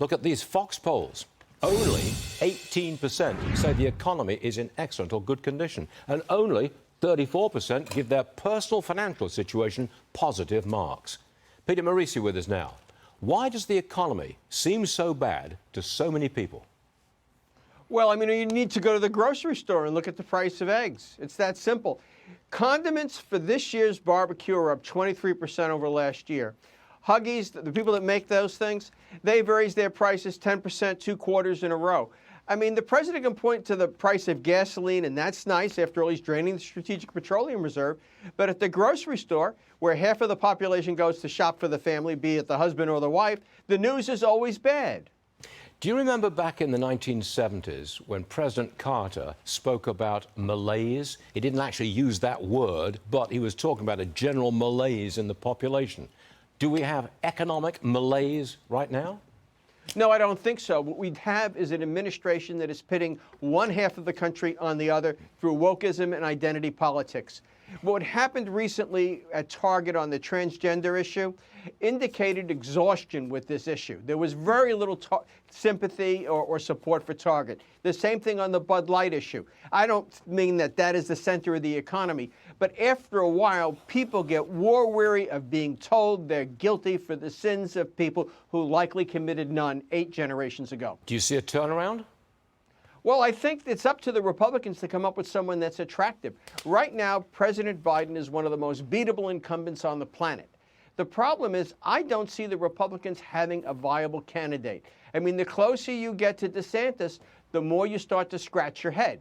Look at these Fox polls. Only 18% say the economy is in excellent or good condition, and only 34% give their personal financial situation positive marks. Peter Morici with us now. Why does the economy seem so bad to so many people? Well, I mean, you need to go to the grocery store and look at the price of eggs. It's that simple. Condiments for this year's barbecue are up 23% over last year. Huggies, the people that make those things, they've raised their prices 10%, 2 quarters in a row. I mean, the president can point to the price of gasoline, and that's nice. After all, he's draining the Strategic Petroleum Reserve. But at the grocery store, where half of the population goes to shop for the family, be it the husband or the wife, the news is always bad. Do you remember back in the 1970s when President Carter spoke about malaise? He didn't actually use that word, but he was talking about a general malaise in the population. Do we have economic malaise right now? No, I don't think so. What we have is an administration that is pitting one half of the country on the other through wokeism and identity politics. What happened recently at Target on the transgender issue indicated exhaustion with this issue. There was very little sympathy or support for Target. The same thing on the Bud Light issue. I don't mean that that is the center of the economy, but after a while, people get war-weary of being told they're guilty for the sins of people who likely committed none 8 generations ago. Do you see a turnaround? Well, I think it's up to the Republicans to come up with someone that's attractive. Right now, President Biden is one of the most beatable incumbents on the planet. The problem is I don't see the Republicans having a viable candidate. I mean, the closer you get to DeSantis, the more you start to scratch your head.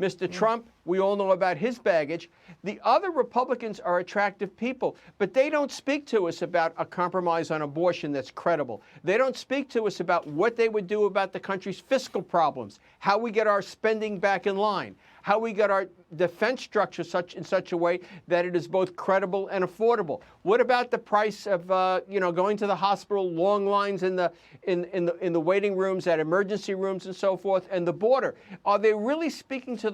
Mr. Trump, we all know about his baggage. The other Republicans are attractive people, but they don't speak to us about a compromise on abortion that's credible. They don't speak to us about what they would do about the country's fiscal problems, how we get our spending back in line, how we get our defense structure in such a way that it is both credible and affordable. What about the price of going to the hospital, long lines in the waiting rooms, at emergency rooms and so forth, and the border? Are they really speaking to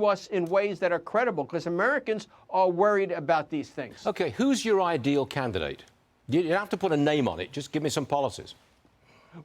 us in ways that are credible? Because Americans are worried about these things. Okay, who's your ideal candidate? You don't have to put a name on it. Just give me some policies.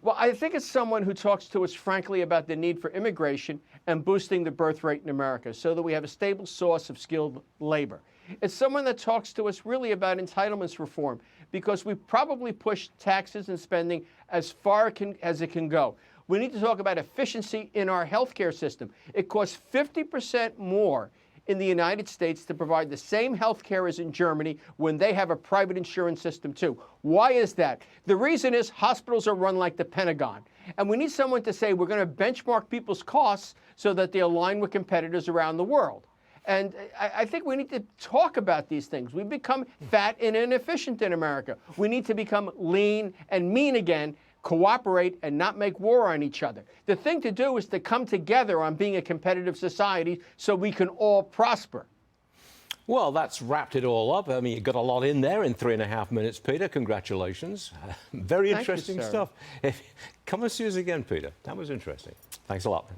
Well, I think it's someone who talks to us frankly about the need for immigration and boosting the birth rate in America so that we have a stable source of skilled labor. It's someone that talks to us really about entitlements reform because we probably push taxes and spending as far as it can go. We need to talk about efficiency in our healthcare system. It costs 50% more in the United States to provide the same health care as in Germany when they have a private insurance system too. Why is that? The reason is hospitals are run like the Pentagon. And we need someone to say we're going to benchmark people's costs so that they align with competitors around the world. And I think we need to talk about these things. We've become fat and inefficient in America. We need to become lean and mean again, cooperate, and not make war on each other. The thing to do is to come together on being a competitive society so we can all prosper. Well, that's wrapped it all up. I mean, you got a lot in there in 3.5 minutes, Peter. Congratulations. Very interesting stuff. Come and see us again, Peter. That was interesting. Thanks a lot.